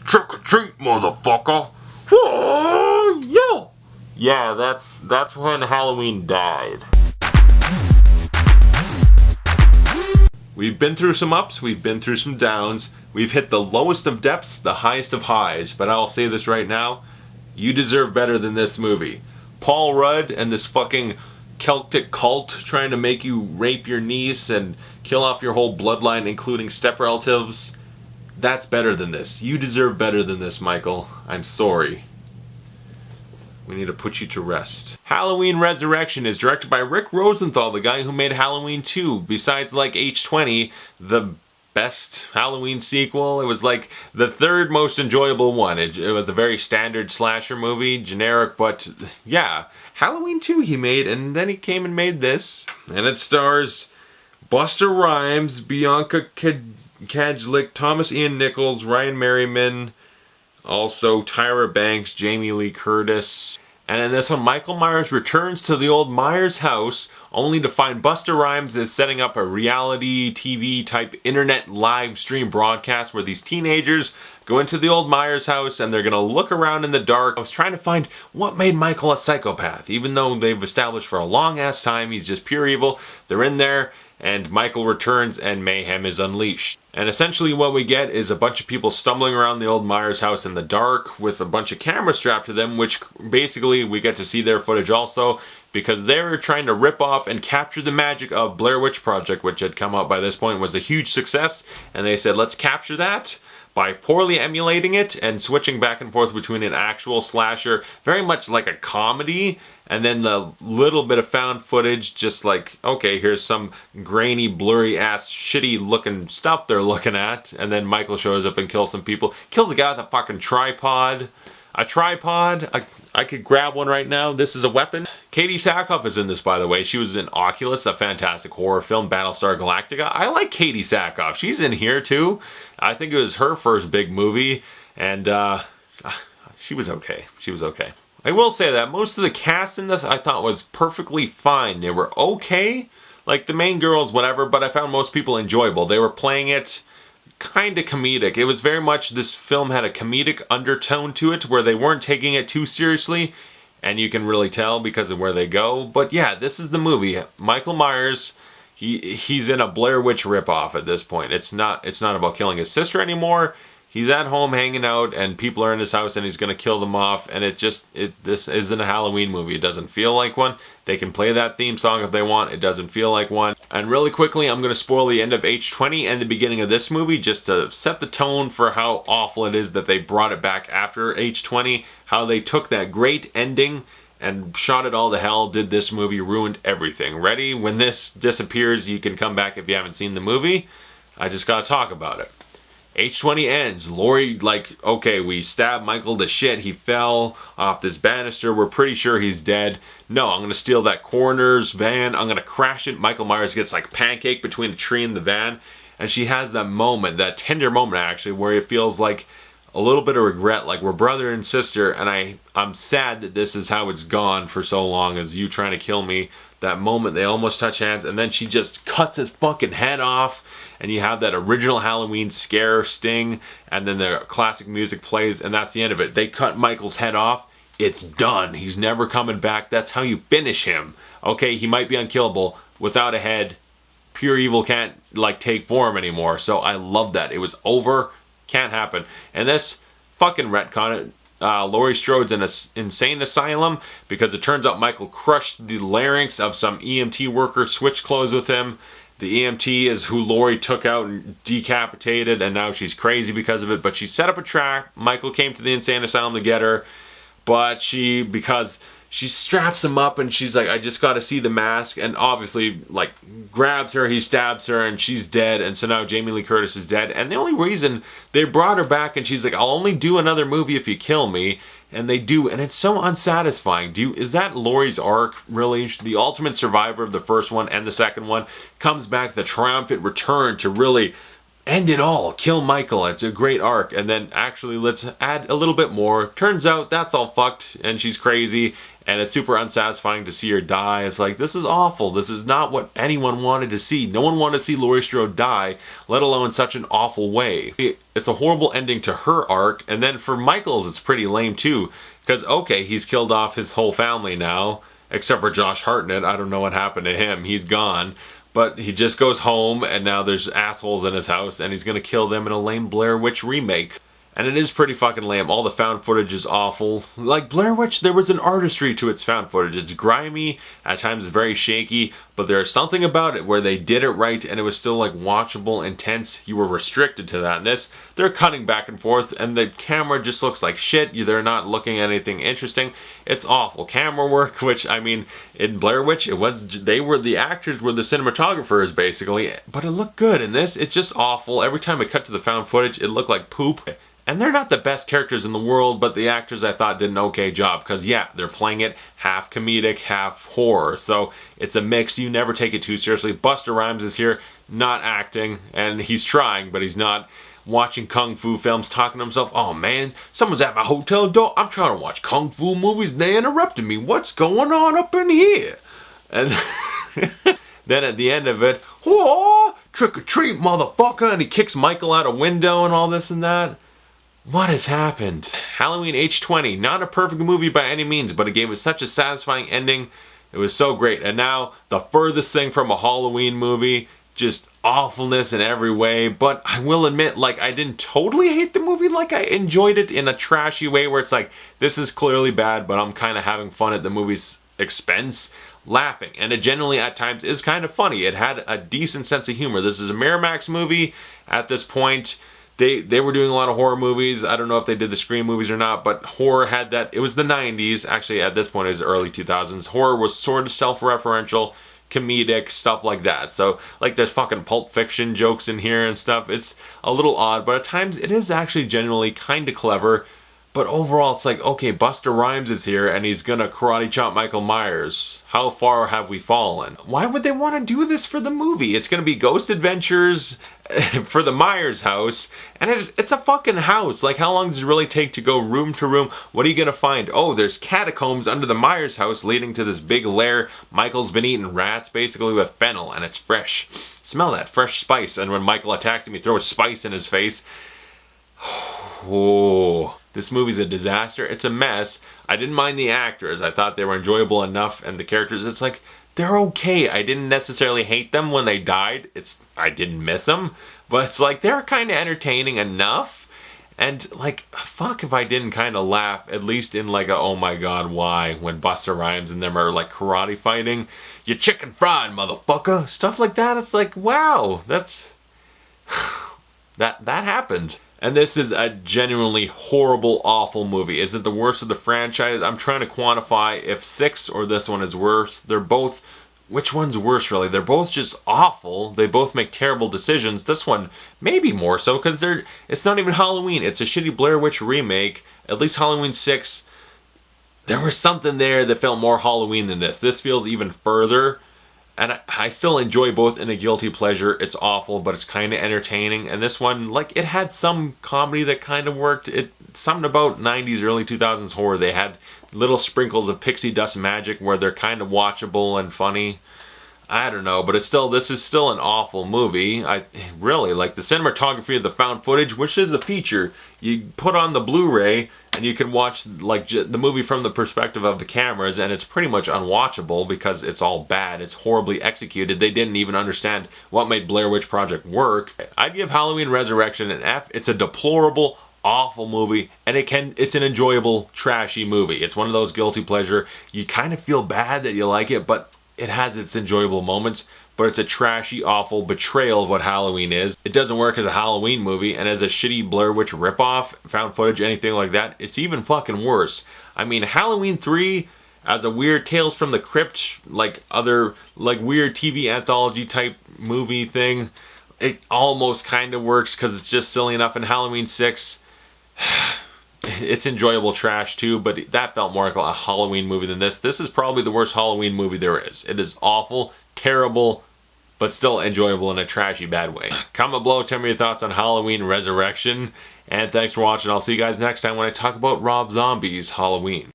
Trick or treat, motherfucker. Whoa, yo. Yeah, that's when Halloween died. We've been through some ups, we've been through some downs, we've hit the lowest of depths, the highest of highs, but I'll say this right now, you deserve better than this movie. Paul Rudd and this fucking Celtic cult trying to make you rape your niece and kill off your whole bloodline, including step relatives, that's better than this. You deserve better than this, Michael. I'm sorry. We need to put you to rest. Halloween Resurrection is directed by Rick Rosenthal, the guy who made Halloween 2. Besides, like, H20, the best Halloween sequel. It was, like, the third most enjoyable one. It was a very standard slasher movie, generic, but, yeah. Halloween 2 he made, and then he came and made this. And it stars Busta Rhymes, Bianca Kajlick, Thomas Ian Nichols, Ryan Merriman, also Tyra Banks, Jamie Lee Curtis. And in this one, Michael Myers returns to the old Myers house only to find Busta Rhymes is setting up a reality TV type internet live stream broadcast where these teenagers go into the old Myers house and they're going to look around in the dark. I was trying to find what made Michael a psychopath, even though they've established for a long ass time he's just pure evil. They're in there and Michael returns and mayhem is unleashed. And essentially what we get is a bunch of people stumbling around the old Myers house in the dark with a bunch of cameras strapped to them, which basically we get to see their footage also because they were trying to rip off and capture the magic of Blair Witch Project, which had come out by this point, was a huge success, and they said let's capture that by poorly emulating it and switching back and forth between an actual slasher, very much like a comedy, and then the little bit of found footage, just like, okay, here's some grainy, blurry ass, shitty looking stuff they're looking at, and then Michael shows up and kills some people. Kills a guy with a fucking tripod. A tripod? I could grab one right now. This is a weapon. Katee Sackhoff is in this, by the way. She was in Oculus, a fantastic horror film, Battlestar Galactica. I like Katee Sackhoff. She's in here too. I think it was her first big movie, and she was okay. She was okay. I will say that most of the cast in this I thought was perfectly fine. They were okay, like the main girls, whatever, but I found most people enjoyable. They were playing it kind of comedic. It was very much, this film had a comedic undertone to it where they weren't taking it too seriously, and you can really tell because of where they go. But yeah, this is the movie. Michael Myers, he's in a Blair Witch ripoff at this point. It's not about killing his sister anymore. He's at home hanging out and people are in his house and he's going to kill them off, and this isn't a Halloween movie. It doesn't feel like one. They can play that theme song if they want. It doesn't feel like one. And really quickly, I'm going to spoil the end of H20 and the beginning of this movie just to set the tone for how awful it is that they brought it back after H20, how they took that great ending and shot it all to hell, did this movie, ruined everything. Ready? When this disappears, you can come back if you haven't seen the movie. I just got to talk about it. H20 ends. Laurie, like, okay, we stabbed Michael to shit. He fell off this banister. We're pretty sure he's dead. No, I'm going to steal that coroner's van. I'm going to crash it. Michael Myers gets like pancake between a tree and the van. And she has that moment, that tender moment actually, where it feels like a little bit of regret, like we're brother and sister, and I'm sad that this is how it's gone for so long, as you trying to kill me. That moment, they almost touch hands, and then she just cuts his fucking head off, and you have that original Halloween scare sting, and then the classic music plays, and that's the end of it. They cut Michael's head off. It's done. He's never coming back. That's how you finish him. Okay, he might be unkillable. Without a head, pure evil can't, like, take form anymore. So I love that. It was over. Can't happen. And this fucking retcon it. Laurie Strode's in an insane asylum because it turns out Michael crushed the larynx of some EMT worker, switched clothes with him. The EMT is who Laurie took out and decapitated, and now she's crazy because of it. But she set up a trap. Michael came to the insane asylum to get her, but because she straps him up and she's like, I just got to see the mask, and obviously like grabs her, he stabs her, and she's dead. And so now Jamie Lee Curtis is dead, and the only reason they brought her back, and she's like, I'll only do another movie if you kill me, and they do, and it's so unsatisfying. Is that Laurie's arc really? The ultimate survivor of the first one and the second one comes back, the triumphant return to really end it all, kill Michael, it's a great arc, and then actually let's add a little bit more. Turns out that's all fucked, and she's crazy, and it's super unsatisfying to see her die. It's like, this is awful. This is not what anyone wanted to see. No one wanted to see Laurie Strode die, let alone in such an awful way. It's a horrible ending to her arc, and then for Michael's it's pretty lame too, because okay, he's killed off his whole family now, except for Josh Hartnett. I don't know what happened to him. He's gone. But he just goes home, and now there's assholes in his house, and he's gonna kill them in a lame Blair Witch remake. And it is pretty fucking lame. All the found footage is awful. Like Blair Witch, there was an artistry to its found footage. It's grimy, at times very shaky, but there's something about it where they did it right and it was still like watchable, intense. You were restricted to that. And this, they're cutting back and forth and the camera just looks like shit. They're not looking at anything interesting. It's awful. Camera work, which I mean, in Blair Witch, the actors were the cinematographers basically, but it looked good. In this, it's just awful. Every time it cut to the found footage, it looked like poop. And they're not the best characters in the world, but the actors I thought did an okay job. Because yeah, they're playing it half comedic, half horror. So it's a mix. You never take it too seriously. Busta Rhymes is here, not acting. And he's trying, but he's not. Watching kung fu films, talking to himself. Oh man, someone's at my hotel door. I'm trying to watch kung fu movies. They interrupted me. What's going on up in here? And then at the end of it, whoa, trick or treat, motherfucker. And he kicks Michael out a window and all this and that. What has happened? Halloween H20, not a perfect movie by any means, but it gave us such a satisfying ending. It was so great. And now, the furthest thing from a Halloween movie, just awfulness in every way. But I will admit, like, I didn't totally hate the movie. Like, I enjoyed it in a trashy way where it's like, this is clearly bad, but I'm kind of having fun at the movie's expense, laughing. And it genuinely, at times, is kind of funny. It had a decent sense of humor. This is a Miramax movie at this point. They were doing a lot of horror movies. I don't know if they did the Scream movies or not, but horror had that. It was the 90s. Actually, at this point, it was the early 2000s. Horror was sort of self-referential, comedic, stuff like that. So, like, there's fucking Pulp Fiction jokes in here and stuff. It's a little odd, but at times it is actually genuinely kind of clever. But overall, it's like, okay, Busta Rhymes is here and he's gonna karate chop Michael Myers. How far have we fallen? Why would they want to do this for the movie? It's gonna be Ghost Adventures for the Myers house, and it's a fucking house. Like, how long does it really take to go room to room? What are you gonna find? Oh, there's catacombs under the Myers house leading to this big lair. Michael's been eating rats basically with fennel, and it's fresh. Smell that fresh spice. And when Michael attacks him, he throws spice in his face. Oh. This movie's a disaster. It's a mess. I didn't mind the actors. I thought they were enjoyable enough, and the characters, it's like, they're okay. I didn't necessarily hate them when they died. I didn't miss them, but it's like, they're kind of entertaining enough. And like, fuck if I didn't kind of laugh, at least in like a, oh my god, why? When Busta Rhymes and them are like karate fighting. You chicken fried, motherfucker. Stuff like that. It's like, wow, that's... that happened. And this is a genuinely horrible, awful movie. Is it the worst of the franchise? I'm trying to quantify if 6 or this one is worse. They're both... Which one's worse, really? They're both just awful. They both make terrible decisions. This one, maybe more so, because it's not even Halloween. It's a shitty Blair Witch remake. At least Halloween 6, there was something there that felt more Halloween than this. This feels even further. And I still enjoy both in a guilty pleasure. It's awful, but it's kind of entertaining. And this one, like, it had some comedy that kind of worked. Something about 90s, early 2000s horror. They had little sprinkles of pixie dust magic where they're kind of watchable and funny. I don't know, but this is still an awful movie. I really, like, the cinematography of the found footage, which is a feature. You put on the Blu-ray and you can watch like the movie from the perspective of the cameras, and it's pretty much unwatchable because it's all bad. It's horribly executed. They didn't even understand what made Blair Witch Project work. I'd give Halloween Resurrection an F. It's a deplorable, awful movie, and it's an enjoyable, trashy movie. It's one of those guilty pleasure. You kind of feel bad that you like it, but it has its enjoyable moments, but it's a trashy, awful betrayal of what Halloween is. It doesn't work as a Halloween movie, and as a shitty Blair Witch ripoff, found footage, anything like that, it's even fucking worse. I mean, Halloween 3, as a weird Tales from the Crypt, like other, like weird TV anthology type movie thing, it almost kind of works because it's just silly enough. And Halloween 6, it's enjoyable trash too, but that felt more like a Halloween movie than this. This is probably the worst Halloween movie there is. It is awful, terrible, but still enjoyable in a trashy bad way. Comment below, tell me your thoughts on Halloween Resurrection, and thanks for watching. I'll see you guys next time when I talk about Rob Zombie's Halloween.